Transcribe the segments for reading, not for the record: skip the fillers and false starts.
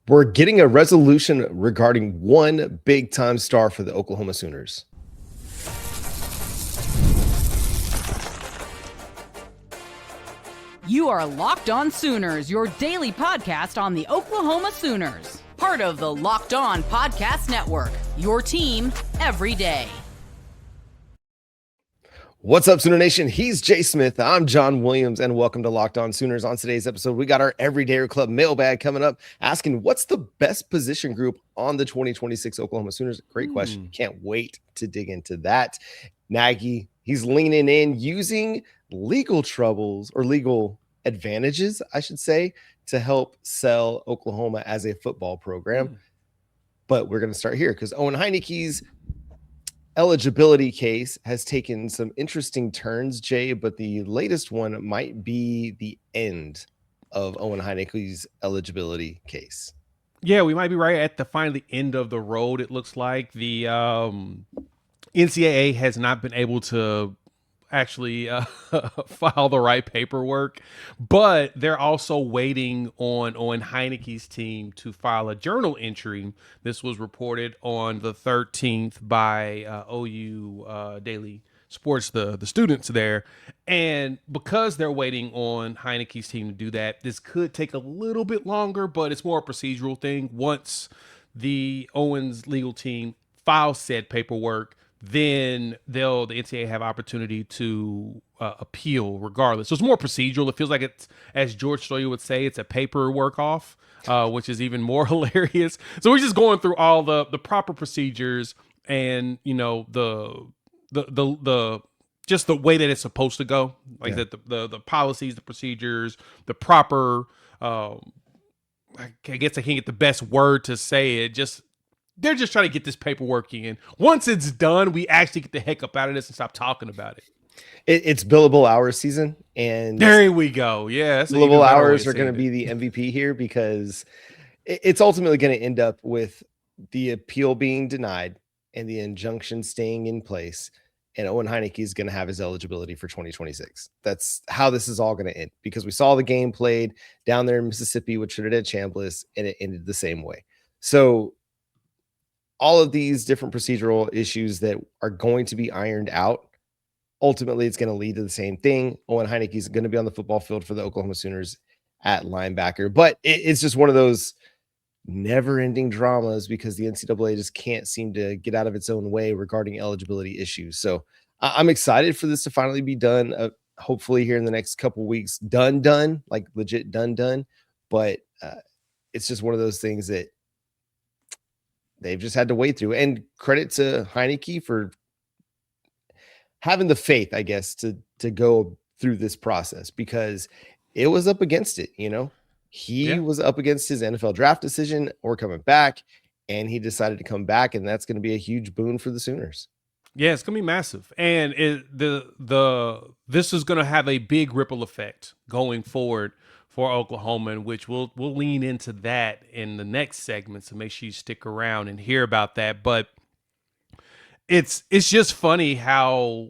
We're getting a resolution regarding one big-time star for the Oklahoma Sooners. You are Locked On Sooners, your daily podcast on the Oklahoma Sooners. Part of the Locked On Podcast Network, your team every day. What's up, Sooner Nation? He's Jay Smith. I'm John Williams, and welcome to Locked On Sooners. On today's episode, we got our Everyday Club mailbag coming up, asking what's the best position group on the 2026 Oklahoma Sooners? Great question. Can't wait to dig into that. Nagy, he's leaning in using legal troubles or legal advantages, I should say, to help sell Oklahoma as a football program. But we're going to start here because Owen Heinecke's eligibility case has taken some interesting turns, Jay, but the latest one might be the end of Owen Heinecke's eligibility case. Yeah, we might be right at the finally end of the road. It looks like the NCAA has not been able to actually file the right paperwork, but they're also waiting on Heinecke's team to file a journal entry. This was reported on the 13th by OU Daily Sports, the students there. And because they're waiting on Heinecke's team to do that, this could take a little bit longer, but it's more a procedural thing. Once the Owens legal team files said paperwork, then the NCAA have opportunity to appeal regardless. So it's more procedural. It feels like it's, as George Stoyer would say, it's a paperwork off, which is even more hilarious. So we're just going through all the proper procedures and, you know, the just the way that it's supposed to go, like that the policies, the procedures, the proper. I guess I can't get the best word to say it. They're just trying to get this paperwork in. Once it's done, we actually get the heck up out of this and stop talking about it. It's billable hours season, and there we go. Yeah, billable hours are going to be the MVP here because it's ultimately going to end up with the appeal being denied and the injunction staying in place, and Owen Heinecke is going to have his eligibility for 2026. That's how this is all going to end, because we saw the game played down there in Mississippi with Trinidad Chambliss, and it ended the same way. So all of these different procedural issues that are going to be ironed out, ultimately it's going to lead to the same thing. Owen Heinecke is going to be on the football field for the Oklahoma Sooners at linebacker. But it's just one of those never-ending dramas because the NCAA just can't seem to get out of its own way regarding eligibility issues. So I'm excited for this to finally be done, hopefully here in the next couple weeks. Done, like legit done. But it's just one of those things that they've just had to wait through. And credit to Heinecke for having the faith, I guess, to go through this process, because it was up against it. You know, he was up against his NFL draft decision or coming back, and he decided to come back, and that's going to be a huge boon for the Sooners. Yeah, it's going to be massive. And this is going to have a big ripple effect going forward for Oklahoma, in which we'll lean into that in the next segment. So make sure you stick around and hear about that. But it's just funny how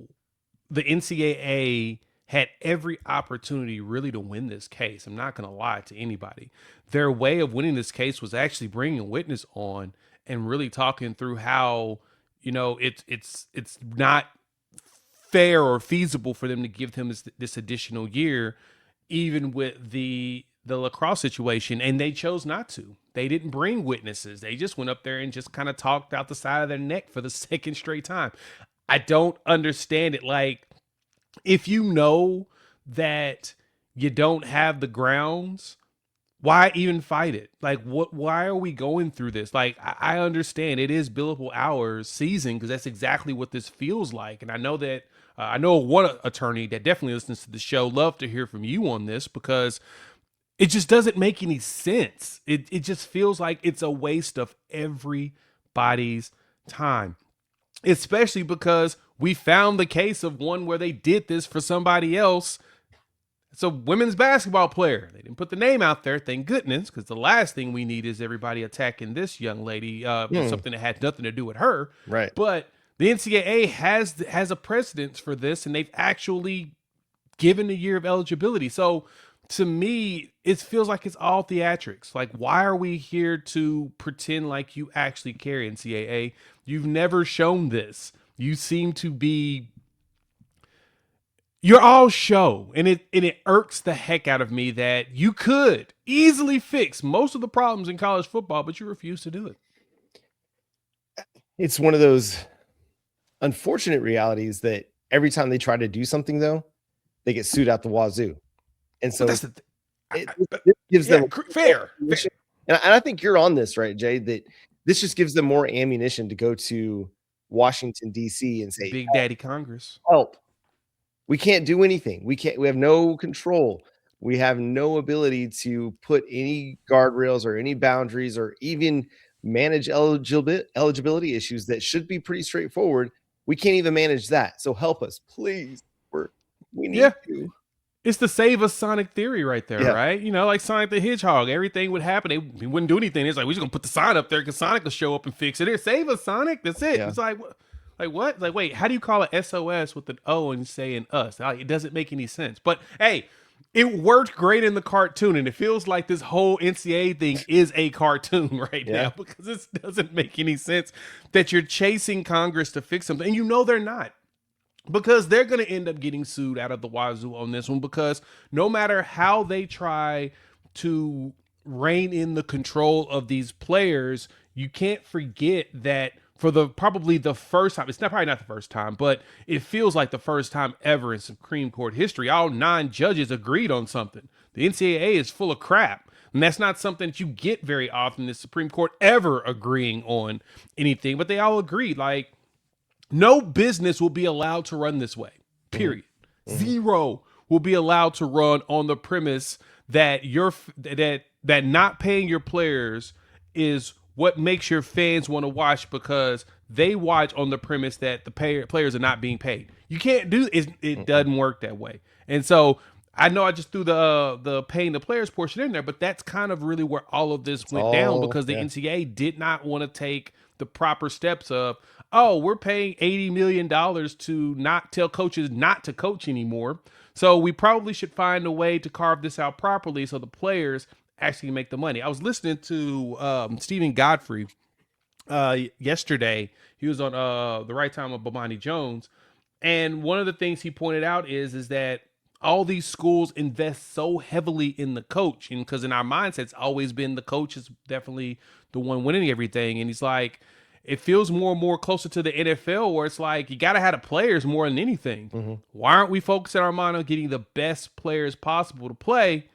the NCAA had every opportunity really to win this case. I'm not going to lie to anybody. Their way of winning this case was actually bringing a witness on and really talking through how, you know, it's not fair or feasible for them to give him this additional year, even with the lacrosse situation, and they chose not to. They didn't bring witnesses. They just went up there and just kind of talked out the side of their neck for the second straight time. I don't understand it. Like, if you know that you don't have the grounds, why even fight it? Like, why are we going through this? Like, I understand it is billable hours season, because that's exactly what this feels like. And I know that I know one attorney that definitely listens to the show. Love to hear from you on this, because it just doesn't make any sense. It just feels like it's a waste of everybody's time, especially because we found the case of one where they did this for somebody else. It's a women's basketball player. They didn't put the name out there, thank goodness, because the last thing we need is everybody attacking this young lady for something that had nothing to do with her. Right. But the NCAA has a precedence for this, and they've actually given a year of eligibility. So to me, it feels like it's all theatrics. Like, why are we here to pretend like you actually care, NCAA? You've never shown this. You seem to be, you're all show. And it irks the heck out of me that you could easily fix most of the problems in college football, but you refuse to do it. It's one of those unfortunate realities that every time they try to do something, though, they get sued out the wazoo. And so But that's it gives them fair. And I think you're on this, right, Jay, that this just gives them more ammunition to go to Washington, D.C. and say, Big Daddy Congress. help. We can't do anything. We have no control. We have no ability to put any guardrails or any boundaries or even manage eligibility issues that should be pretty straightforward. We can't even manage that. So help us, please. We need you. It's the save us Sonic theory right there, right? You know, like Sonic the Hedgehog, everything would happen. They wouldn't do anything. It's like, we're just going to put the sign up there because Sonic will show up and fix it. Here, save us, Sonic. That's it. It's like what? Like, wait, how do you call it SOS with an O and say an us? It doesn't make any sense. But hey, it worked great in the cartoon, and it feels like this whole NCAA thing is a cartoon right now because it doesn't make any sense that you're chasing Congress to fix something, and you know they're not. Because they're going to end up getting sued out of the wazoo on this one, because no matter how they try to rein in the control of these players, you can't forget that for probably the first time, it's probably not the first time, but it feels like the first time ever in Supreme Court history, all 9 judges agreed on something. The NCAA is full of crap. And that's not something that you get very often, the Supreme Court ever agreeing on anything, but they all agreed, like, no business will be allowed to run this way, period. Mm-hmm. Zero will be allowed to run on the premise that that not paying your players is what makes your fans want to watch, because they watch on the premise that the players are not being paid. You can't do it. It doesn't work that way. And so I know I just threw the paying the players portion in there, but that's kind of really where all of this went down, because the NCAA did not want to take the proper steps of, we're paying $80 million to not tell coaches not to coach anymore. So we probably should find a way to carve this out properly so the players actually make the money. I was listening to Stephen Godfrey yesterday. He was on The Right Time of Bomani Jones. And one of the things he pointed out is that all these schools invest so heavily in the coach. And because in our mindset, it's always been the coach is definitely the one winning everything. And he's like, it feels more and more closer to the NFL, where it's like, you got to have the players more than anything. Mm-hmm. Why aren't we focusing our mind on getting the best players possible to play?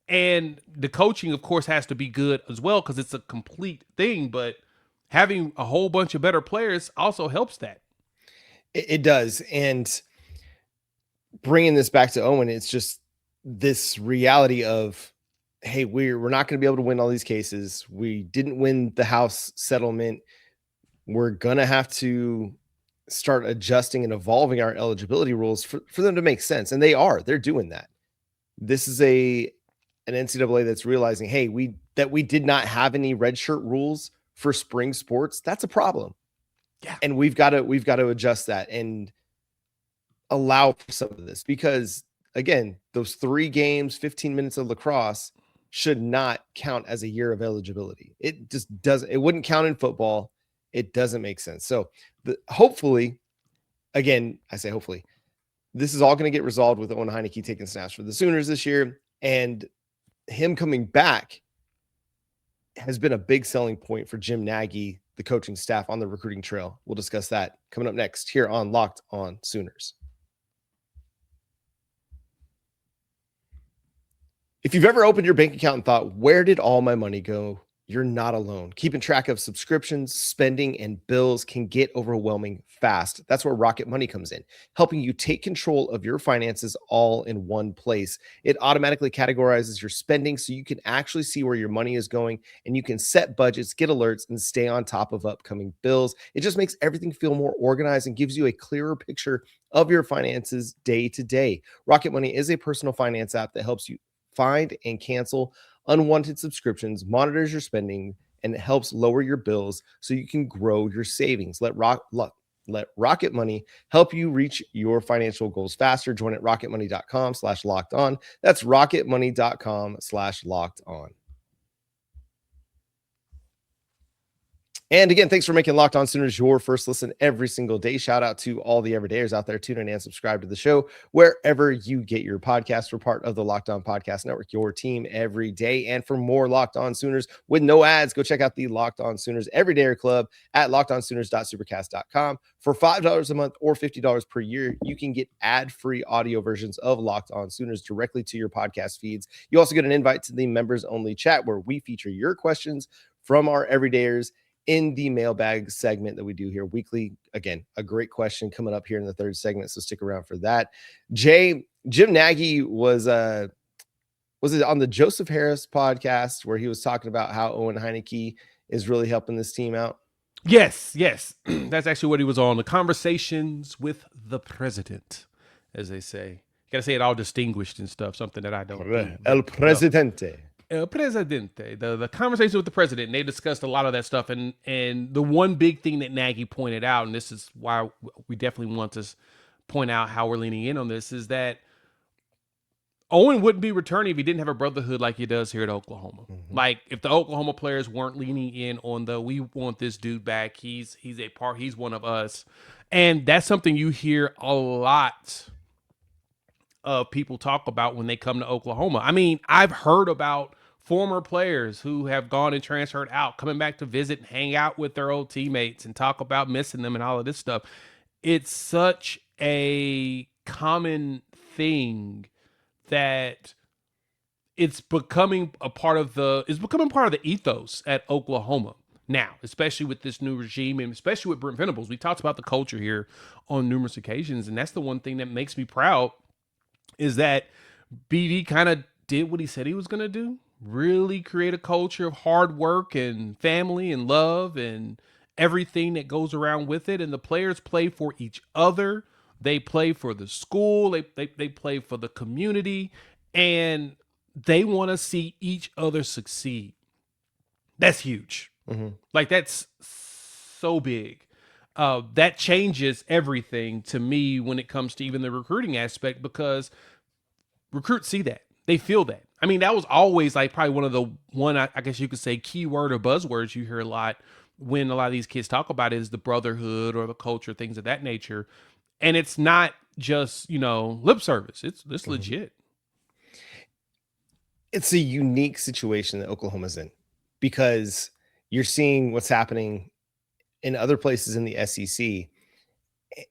And the coaching, of course, has to be good as well, because it's a complete thing. But having a whole bunch of better players also helps that. It does. And bringing this back to Owen, it's just this reality of, hey, we're not going to be able to win all these cases. We didn't win the House settlement. We're going to have to start adjusting and evolving our eligibility rules for them to make sense. And they're doing that. This is an NCAA that's realizing, hey, we did not have any redshirt rules for spring sports. That's a problem. Yeah. And we've got to adjust that and allow for some of this, because again, those 3 games, 15 minutes of lacrosse should not count as a year of eligibility. It just doesn't. It wouldn't count in football. It doesn't make sense. So hopefully, again, I say hopefully, this is all going to get resolved with Owen Heinecke taking snaps for the Sooners this year, and him coming back has been a big selling point for Jim Nagy, the coaching staff, on the recruiting trail. We'll discuss that coming up next here on Locked On Sooners. If you've ever opened your bank account and thought, where did all my money go? You're not alone. Keeping track of subscriptions, spending, and bills can get overwhelming fast. That's where Rocket Money comes in, helping you take control of your finances all in one place. It automatically categorizes your spending so you can actually see where your money is going, and you can set budgets, get alerts, and stay on top of upcoming bills. It just makes everything feel more organized and gives you a clearer picture of your finances day to day. Rocket Money is a personal finance app that helps you find and cancel unwanted subscriptions, monitors your spending, and it helps lower your bills so you can grow your savings. Let Let Rocket Money help you reach your financial goals faster. Join at rocketmoney.com/locked on. That's rocketmoney.com/locked on. And again, thanks for making Locked On Sooners your first listen every single day. Shout out to all the everydayers out there. Tune in and subscribe to the show wherever you get your podcasts. We're part of the Locked On Podcast Network, your team every day. And for more Locked On Sooners with no ads, go check out the Locked On Sooners Everydayer Club at lockedonsooners.supercast.com. For $5 a month or $50 per year, you can get ad-free audio versions of Locked On Sooners directly to your podcast feeds. You also get an invite to the members-only chat where we feature your questions from our everydayers in the mailbag segment that we do here weekly. Again, a great question coming up here in the third segment, so stick around for that. Jim Nagy was it on the Joseph Harris podcast where he was talking about how Owen Heinecke is really helping this team out? Yes. That's actually what he was on. The conversations with the president, as they say. You got to say it all distinguished and stuff, something that I don't do. El Presidente. El Presidente, the conversation with the president, and they discussed a lot of that stuff. And the one big thing that Nagy pointed out, and this is why we definitely want to point out how we're leaning in on this, is that Owen wouldn't be returning if he didn't have a brotherhood like he does here at Oklahoma. Mm-hmm. Like if the Oklahoma players weren't leaning in on we want this dude back. He's one of us. And that's something you hear a lot of people talk about when they come to Oklahoma. I mean, I've heard about former players who have gone and transferred out, coming back to visit and hang out with their old teammates and talk about missing them and all of this stuff. It's such a common thing that it's becoming a part of the ethos at Oklahoma now, especially with this new regime and especially with Brent Venables. We talked about the culture here on numerous occasions, and that's the one thing that makes me proud is that BV kind of did what he said he was going to do. Really create a culture of hard work and family and love and everything that goes around with it. And the players play for each other. They play for the school. They play for the community, and they want to see each other succeed. That's huge. Mm-hmm. Like that's so big. That changes everything to me when it comes to even the recruiting aspect, because recruits see that. They feel that. I mean, that was always like probably I guess you could say keyword or buzzwords you hear a lot when a lot of these kids talk about is the brotherhood or the culture, things of that nature. And it's not just, lip service. It's mm-hmm. legit. It's a unique situation that Oklahoma's in because you're seeing what's happening in other places in the SEC,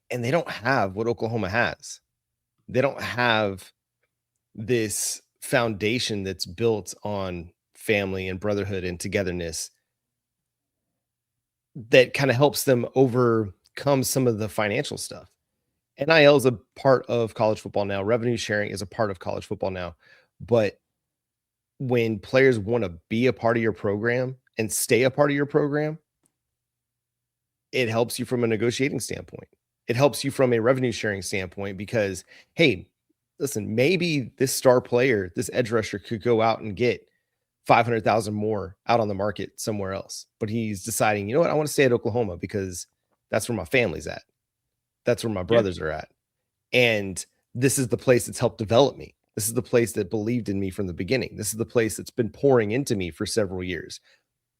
and they don't have what Oklahoma has. They don't have this foundation that's built on family and brotherhood and togetherness that kind of helps them overcome some of the financial stuff. NIL is a part of college football now. Revenue sharing is a part of college football now. But when players want to be a part of your program and stay a part of your program, it helps you from a negotiating standpoint. It helps you from a revenue sharing standpoint because, hey, listen, maybe this star player, this edge rusher could go out and get 500,000 more out on the market somewhere else. But he's deciding, you know what, I want to stay at Oklahoma because that's where my family's at. That's where my brothers are at. And this is the place that's helped develop me. This is the place that believed in me from the beginning. This is the place that's been pouring into me for several years.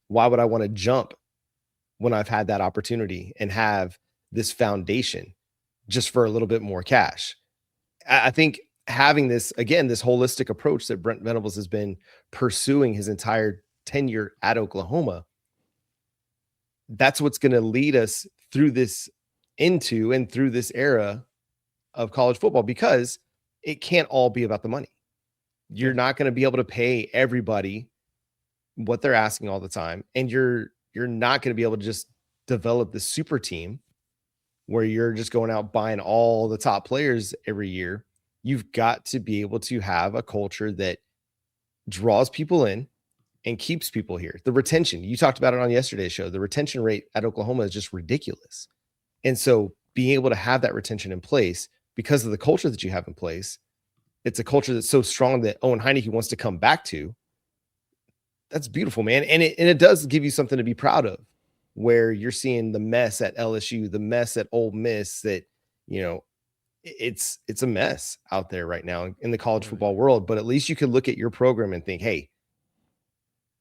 Why would I want to jump when I've had that opportunity and have this foundation just for a little bit more cash? I think having this holistic approach that Brent Venables has been pursuing his entire tenure at Oklahoma, that's what's going to lead us through this through this era of college football, because it can't all be about the money. You're not going to be able to pay everybody what they're asking all the time. And you're not going to be able to just develop the super team where you're just going out buying all the top players every year. You've got to be able to have a culture that draws people in and keeps people here. The retention, you talked about it on yesterday's show. The retention rate at Oklahoma is just ridiculous. And so being able to have that retention in place because of the culture that you have in place, it's a culture that's so strong that Owen Heinecke wants to come back to. That's beautiful, man. And it does give you something to be proud of where you're seeing the mess at LSU, the mess at Ole Miss, that, you know, it's a mess out there right now in the college football world. But at least you could look at your program and think, hey,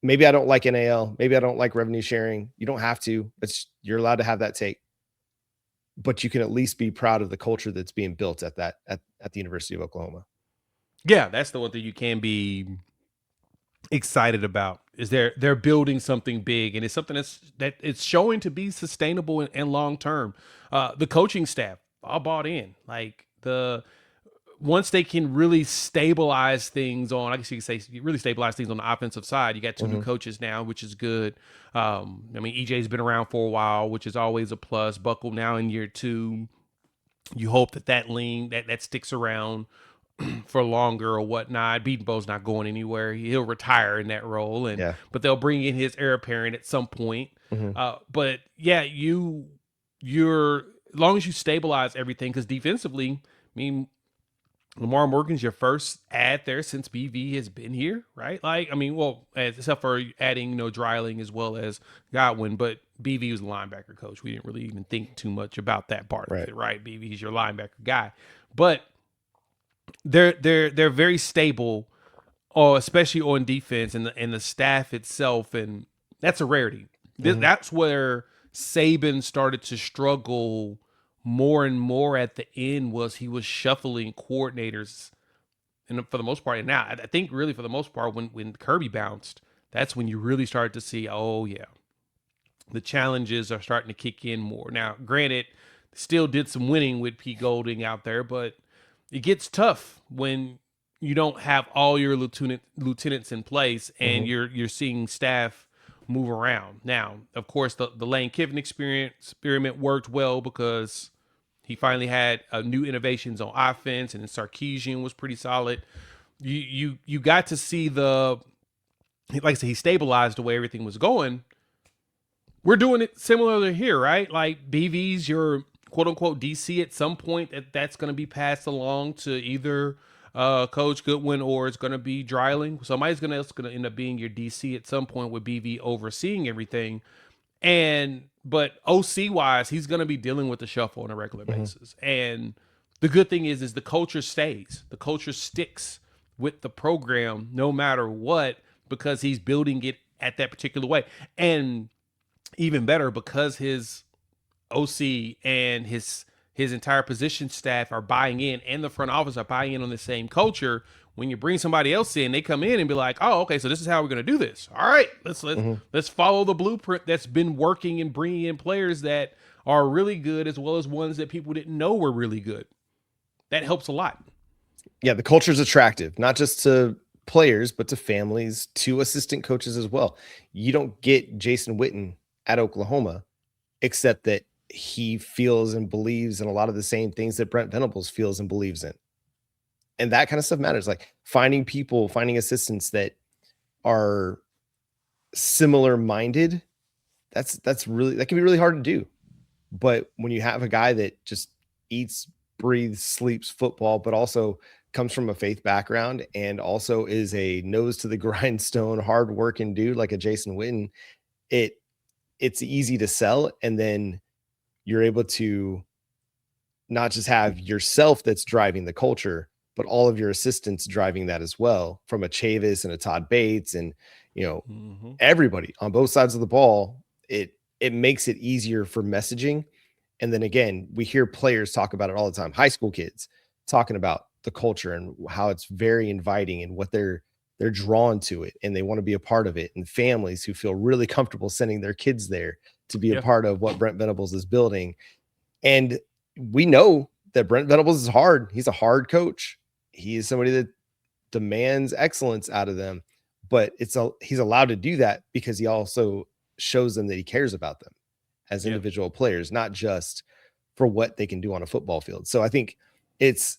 maybe I don't like NIL, maybe I don't like revenue sharing. You don't have to. You're allowed to have that take, but you can at least be proud of the culture that's being built at the University of Oklahoma. Yeah, that's the one thing you can be excited about, is they're building something big, and it's something that it's showing to be sustainable and long term. The coaching staff all bought in. Like, once they can really stabilize things on, I guess you could say, really stabilize things on the offensive side. You got two new coaches now, which is good. I mean, EJ's been around for a while, which is always a plus. Buckle now in year 2. You hope that sticks around for longer or whatnot. Beatonbow's not going anywhere. He'll retire in that role, but they'll bring in his heir apparent at some point. But yeah, you're as long as you stabilize everything, because defensively, I mean, Lamar Morgan's your first ad there since BV has been here, right? Like, I mean, well, except for adding, Dreiling as well as Godwin, but BV was the linebacker coach. We didn't really even think too much about that part of it, right? BV's your linebacker guy, but they're very stable, especially on defense, and the staff itself, and that's a rarity. That's where Saban started to struggle more and more at the end, was he was shuffling coordinators, and for the most part, and now I think really for the most part, when Kirby bounced, that's when you really started to see, oh yeah, the challenges are starting to kick in more. Now, granted, still did some winning with Pete Golding out there, but it gets tough when you don't have all your lieutenants in place, and you're seeing staff move around. Now, of course, the Lane Kiffin experiment worked well, because he finally had new innovations on offense, and then Sarkisian was pretty solid. You got to see like I said, he stabilized the way everything was going. We're doing it similarly here, right? Like, BV's your quote unquote DC at some point, that's going to be passed along to either Coach Goodwin, or it's going to be Dreiling. Somebody's going to end up being your DC at some point, with BV overseeing everything. But OC wise, he's going to be dealing with the shuffle on a regular basis. And the good thing is the culture stays. The culture sticks with the program no matter what, because he's building it at that particular way. And even better, because his OC and his entire position staff are buying in, and the front office are buying in on the same culture. When you bring somebody else in, they come in and be like, oh, okay, so this is how we're going to do this. All right, let's follow the blueprint that's been working, and bringing in players that are really good, as well as ones that people didn't know were really good. That helps a lot. Yeah, the culture is attractive, not just to players, but to families, to assistant coaches as well. You don't get Jason Witten at Oklahoma, except that he feels and believes in a lot of the same things that Brent Venables feels and believes in. And that kind of stuff matters. Like, finding assistants that are similar minded, that can be really hard to do. But when you have a guy that just eats, breathes, sleeps football, but also comes from a faith background, and also is a nose to the grindstone, hard working dude like a Jason Witten, it's easy to sell. And then you're able to not just have yourself that's driving the culture, but all of your assistants driving that as well, from a Chavis and a Todd Bates, and everybody on both sides of the ball. It makes it easier for messaging. And then again, we hear players talk about it all the time. High school kids talking about the culture and how it's very inviting, and what they're drawn to it, and they want to be a part of it. And families who feel really comfortable sending their kids there to be a part of what Brent Venables is building. And we know that Brent Venables is hard. He's a hard coach. He is somebody that demands excellence out of them, but he's allowed to do that because he also shows them that he cares about them as individual players, not just for what they can do on a football field. So I think it's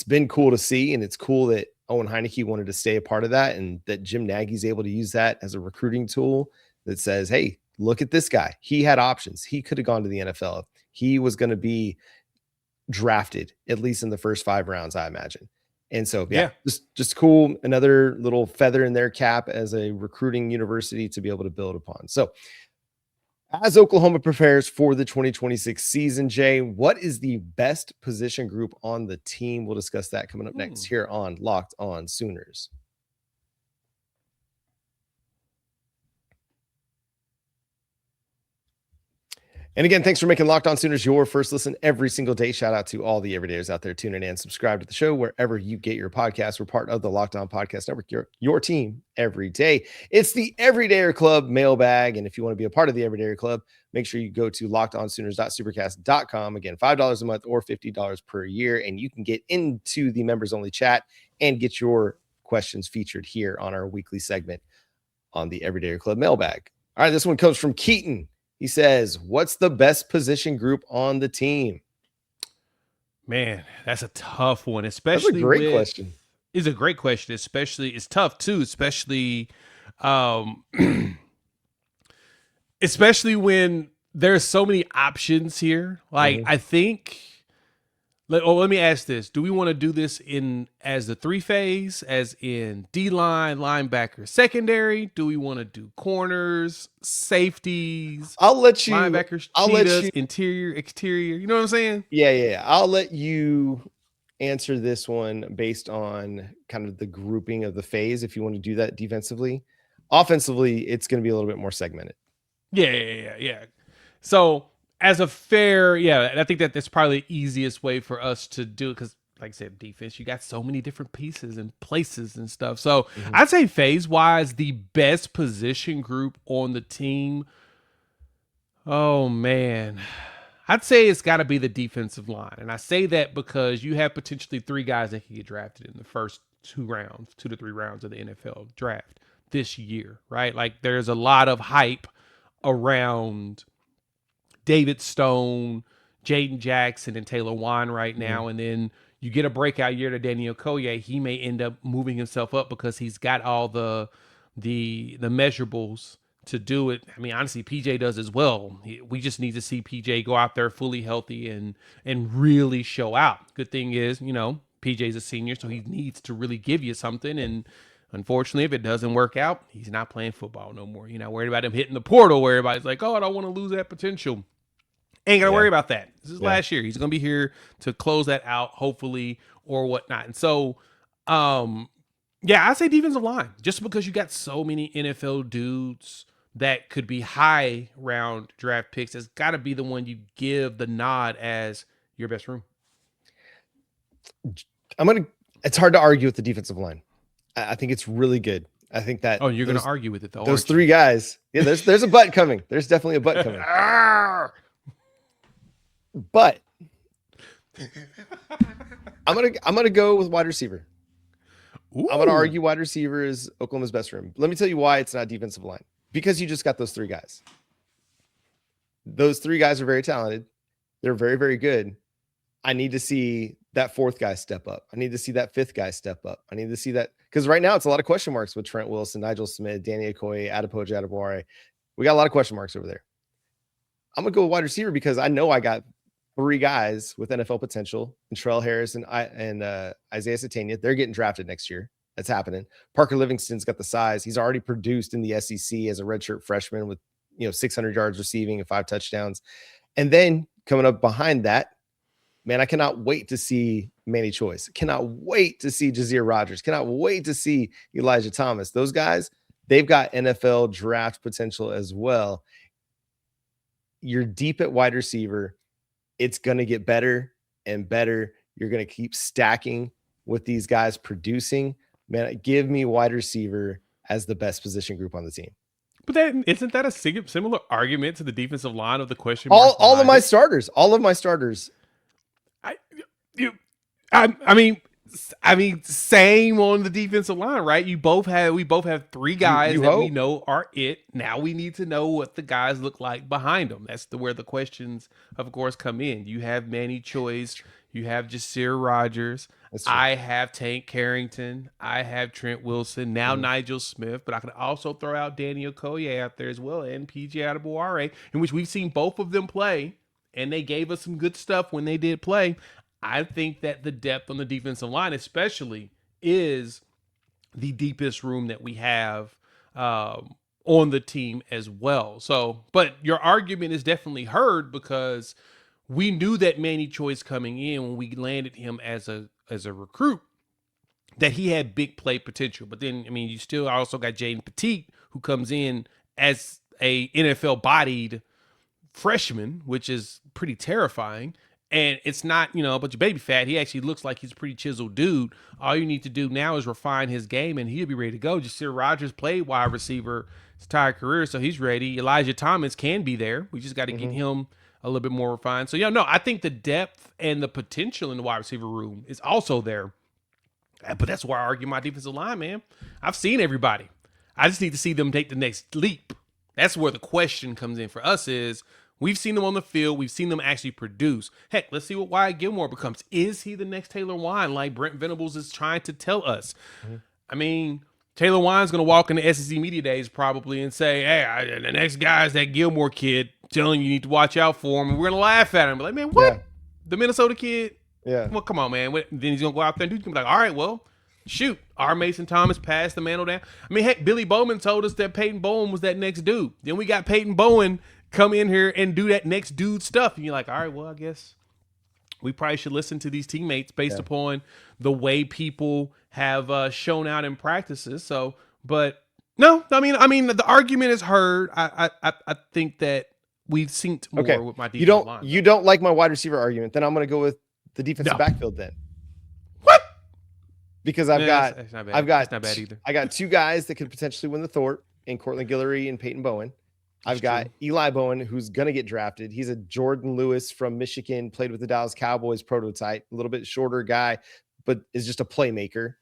been cool to see, and it's cool that Owen Heinecke wanted to stay a part of that, and that Jim Nagy's able to use that as a recruiting tool that says, hey, look at this guy. He had options. He could have gone to the NFL. He was going to be drafted at least in the first 5 rounds, I imagine. And so, just cool. Another little feather in their cap as a recruiting university to be able to build upon. So As Oklahoma prepares for the 2026 season, Jay, what is the best position group on the team? We'll discuss that coming up next here on Locked On Sooners. And again, thanks for making Locked On Sooners your first listen every single day. Shout out to all the everydayers out there tuning in. Subscribe to the show wherever you get your podcasts. We're part of the Locked On Podcast Network, your team every day. It's the Everydayer Club mailbag. And if you want to be a part of the Everydayer Club, make sure you go to lockedonsooners.supercast.com. Again, $5 a month or $50 per year. And you can get into the members only chat and get your questions featured here on our weekly segment on the Everydayer Club mailbag. All right, this one comes from Keaton. He says, what's the best position group on the team? Man, that's a tough one, especially that's a great question. It's a great question, especially it's tough too, especially especially when there's so many options here. Like I think let me ask this. Do we want to do this in as the 3-phase, as in D-line, linebacker, secondary? Do we want to do corners, safeties? I'll let you. Linebackers, cheetahs, interior, exterior. You know what I'm saying? Yeah. I'll let you answer this one based on kind of the grouping of the phase if you want to do that defensively. Offensively, it's going to be a little bit more segmented. Yeah. So as a fair, I think that's probably the easiest way for us to do it because, like I said, defense, you got so many different pieces and places and stuff. So I'd say phase-wise, the best position group on the team, oh, man, I'd say it's got to be the defensive line. And I say that because you have potentially 3 guys that can get drafted in the first 2 to 3 rounds of the NFL draft this year, right? Like there's a lot of hype around David Stone, Jaden Jackson, and Taylor Wan right now. And then you get a breakout year to Daniel Okoye. He may end up moving himself up because he's got all the measurables to do it. I mean, honestly, PJ does as well. We just need to see PJ go out there fully healthy and really show out. Good thing is, PJ's a senior, so he needs to really give you something. And unfortunately, if it doesn't work out, he's not playing football no more. You're not worried about him hitting the portal where everybody's like, oh, I don't want to lose that potential. Ain't got to worry about that. This is last year. He's going to be here to close that out, hopefully, or whatnot. And so, I say defensive line. Just because you got so many NFL dudes that could be high round draft picks, it's got to be the one you give the nod as your best room. It's hard to argue with the defensive line. I think it's really good. I think that. Oh, you're going to argue with it though. Those 3 guys. Yeah, there's a butt coming. There's definitely a butt coming. But I'm gonna go with wide receiver. Ooh. I'm gonna argue wide receiver is Oklahoma's best room. Let me tell you why it's not defensive line. Because you just got those 3 guys. Those 3 guys are very talented. They're very, very good. I need to see that 4th guy step up. I need to see that 5th guy step up. I need to see that because right now it's a lot of question marks with Trent Wilson, Nigel Smith, Danny Okoye, Adepoju Adebawore. We got a lot of question marks over there. I'm gonna go with wide receiver because I know I got 3 guys with NFL potential, and Trell Harris and Isaiah Satania. They're getting drafted next year. That's happening. Parker Livingston's got the size. He's already produced in the SEC as a redshirt freshman with 600 yards receiving and 5 touchdowns. And then coming up behind that, man, I cannot wait to see Manny Choice. Cannot wait to see Jazeer Rogers. Cannot wait to see Elijah Thomas. Those guys, they've got NFL draft potential as well. You're deep at wide receiver. It's going to get better and better. You're going to keep stacking with these guys producing. Man, give me wide receiver as the best position group on the team. But isn't that a similar argument to the defensive line of the question? All of my starters. I mean, same on the defensive line, right? We both have 3 guys that we know are it. Now we need to know what the guys look like behind them. That's where the questions, of course, come in. You have Manny Choice, you have Jazeer Rogers. I have Tank Carrington. I have Trent Wilson. Now Nigel Smith, but I can also throw out Danny Okoye out there as well, and PJ Adebawore, in which we've seen both of them play, and they gave us some good stuff when they did play. I think that the depth on the defensive line especially is the deepest room that we have on the team as well. So, but your argument is definitely heard because we knew that Manny Choice coming in when we landed him as a recruit that he had big play potential. But then, I mean, you still also got Jaden Petit who comes in as a NFL bodied freshman, which is pretty terrifying. And it's not, a bunch of baby fat. He actually looks like he's a pretty chiseled dude. All you need to do now is refine his game, and he'll be ready to go. Jasir Rogers played wide receiver his entire career, so he's ready. Elijah Thomas can be there. We just got to get him a little bit more refined. So, I think the depth and the potential in the wide receiver room is also there. But that's why I argue my defensive line, man. I've seen everybody. I just need to see them take the next leap. That's where the question comes in for us is, we've seen them on the field. We've seen them actually produce. Heck, let's see what Wyatt Gilmore becomes. Is he the next Taylor Wine like Brent Venables is trying to tell us? I mean, Taylor Wine's going to walk into SEC Media Days probably and say, hey, the next guy is that Gilmore kid telling you need to watch out for him. And we're going to laugh at him. Be like, man, what? Yeah. The Minnesota kid? Yeah. Well, come on, man. Then he's going to go out there and do. He's going to be like, all right, well, shoot. R. Mason Thomas passed the mantle down. I mean, heck, Billy Bowman told us that Peyton Bowen was that next dude. Then we got Peyton Bowen come in here and do that next dude stuff. And you're like, all right, well, I guess we probably should listen to these teammates based upon the way people have shown out in practices. So, but no, I mean, the argument is heard. I think that we've synced more with my defensive line. You don't like my wide receiver argument. Then I'm going to go with the defensive backfield then. What? Because I've got it's not bad either. I got two guys that could potentially win the Thort in Cortland Guillory and Peyton Bowen. I've got Eli Bowen, who's going to get drafted. He's a Jordan Lewis from Michigan, played with the Dallas Cowboys prototype, a little bit shorter guy, but is just a playmaker.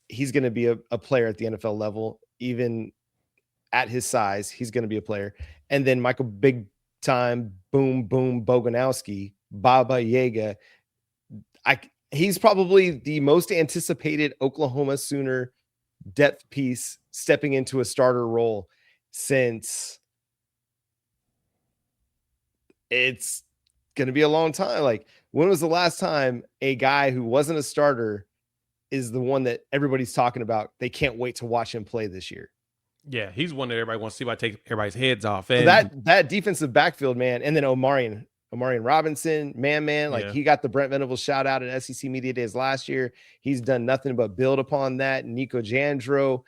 He's going to be a player at the NFL level, even at his size. He's going to be a player. And then Michael Big Time Boom Boganowski, Baba Yaga. He's probably the most anticipated Oklahoma Sooner depth piece stepping into a starter role since it's going to be a long time. Like, when was the last time a guy who wasn't a starter is the one that everybody's talking about? They can't wait to watch him play this year. Yeah, he's one that everybody wants to see by take everybody's heads off. And so that defensive backfield, man, and then Omarion Robinson, man, like he got the Brent Venables shout out at SEC Media Days last year. He's done nothing but build upon that. Nico Jandro,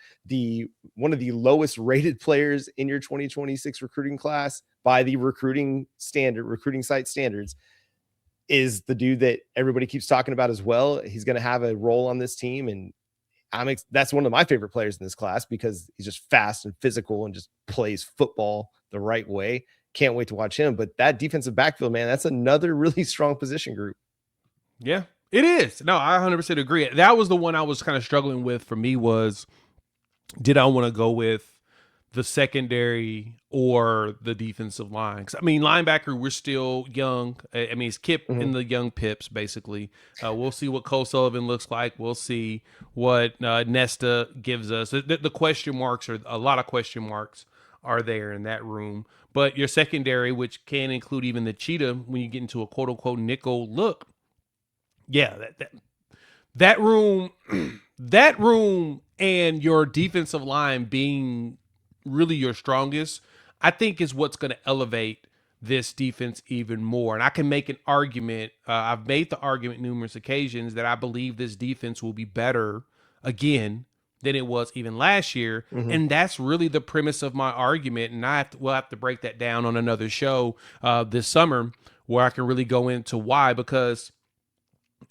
one of the lowest rated players in your 2026 recruiting class by the recruiting site standards, is the dude that everybody keeps talking about as well. He's going to have a role on this team, and that's one of my favorite players in this class because he's just fast and physical and just plays football the right way. Can't wait to watch him. But that defensive backfield, man, that's another really strong position group. Yeah, it is. No, I 100% agree. That was the one I was kind of struggling with for me was, did I want to go with the secondary or the defensive line? 'Cause, I mean, linebacker, we're still young. I mean, it's Kip and the young Pips, basically. We'll see what Cole Sullivan looks like. We'll see what Nesta gives us. The question marks are a lot of question marks are there in that room. But your secondary, which can include even the cheetah when you get into a quote unquote nickel look. Yeah, that room, that room and your defensive line being really your strongest, I think is what's going to elevate this defense even more. And I can make an argument. I've made the argument numerous occasions that I believe this defense will be better again than it was even last year. And that's really the premise of my argument. And we'll have to break that down on another show this summer where I can really go into why, because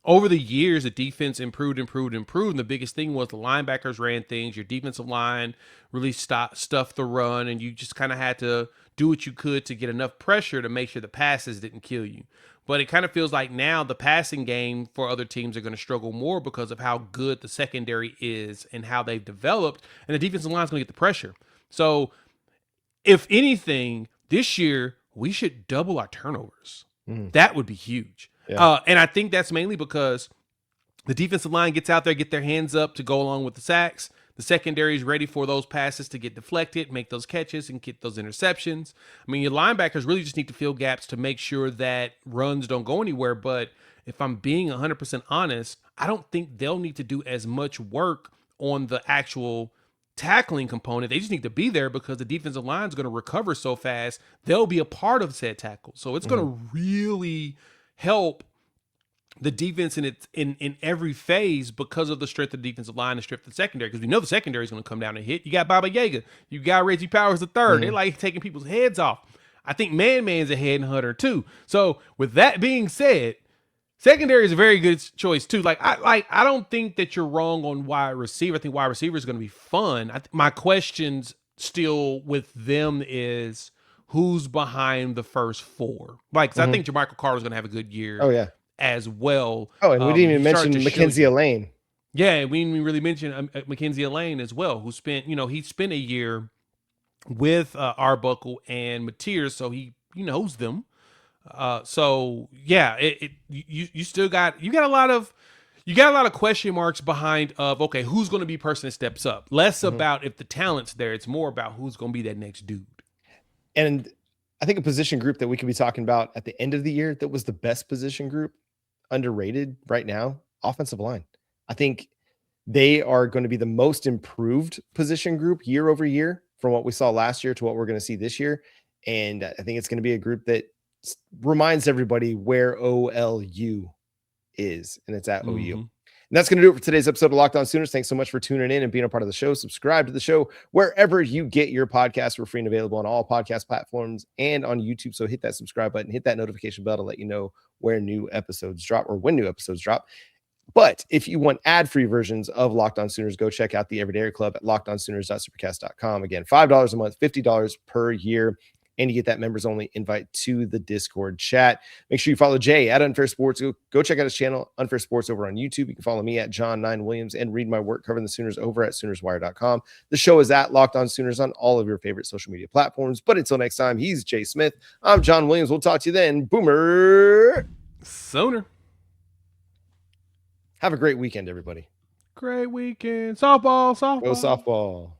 over the years, the defense improved. And the biggest thing was the linebackers ran things. Your defensive line really stuffed the run, and you just kind of had to do what you could to get enough pressure to make sure the passes didn't kill you. But it kind of feels like now the passing game for other teams are going to struggle more because of how good the secondary is and how they've developed, and the defensive line is going to get the pressure. So if anything, this year, we should double our turnovers. That would be huge. Yeah. And I think that's mainly because the defensive line gets out there, get their hands up to go along with the sacks. The secondary is ready for those passes to get deflected, make those catches, and get those interceptions. I mean, your linebackers really just need to fill gaps to make sure that runs don't go anywhere. But if I'm being 100% honest, I don't think they'll need to do as much work on the actual tackling component. They just need to be there because the defensive line is going to recover so fast. They'll be a part of said tackle. So it's going to really help the defense in every phase because of the strength of the defensive line and strength of the secondary. Because we know the secondary is going to come down and hit. You got Baba Yaga. You got Reggie Powers III. They like taking people's heads off. I think Man's a head hunter too. So with that being said, secondary is a very good choice too. I don't think that you're wrong on wide receiver. I think wide receiver is going to be fun. My questions still with them is who's behind the first four. Like, 'cause I think Jermichael Carter's going to have a good year. Oh yeah, as well. Oh, and we didn't even mention Mackenzie Elaine. Yeah, we didn't really mention Mackenzie Elaine as well, who spent he spent a year with Arbuckle and Mateers, so he knows them. So yeah, you still got a lot of question marks behind of, okay, who's going to be the person that steps up? Less about if the talent's there, it's more about who's going to be that next dude. And I think a position group that we could be talking about at the end of the year that was the best position group, underrated right now, offensive line. I think they are going to be the most improved position group year over year from what we saw last year to what we're going to see this year. And I think it's going to be a group that reminds everybody where OLU is, and it's at OU. And that's going to do it for today's episode of Locked On Sooners. Thanks so much for tuning in and being a part of the show. Subscribe to the show wherever you get your podcasts. We're free and available on all podcast platforms and on YouTube. So hit that subscribe button, hit that notification bell to let you know where new episodes drop or when new episodes drop. But if you want ad-free versions of Locked On Sooners, go check out the Everyday Club at lockedonsooners.supercast.com. Again, $5 a month, $50 per year. And you get that members-only invite to the Discord chat. Make sure you follow Jay at Unfair Sports. Go check out his channel, Unfair Sports, over on YouTube. You can follow me at John9Williams and read my work covering the Sooners over at SoonersWire.com. The show is at Locked On Sooners on all of your favorite social media platforms. But until next time, he's Jay Smith. I'm John Williams. We'll talk to you then. Boomer Sooner. Have a great weekend, everybody. Great weekend. Softball. Go softball.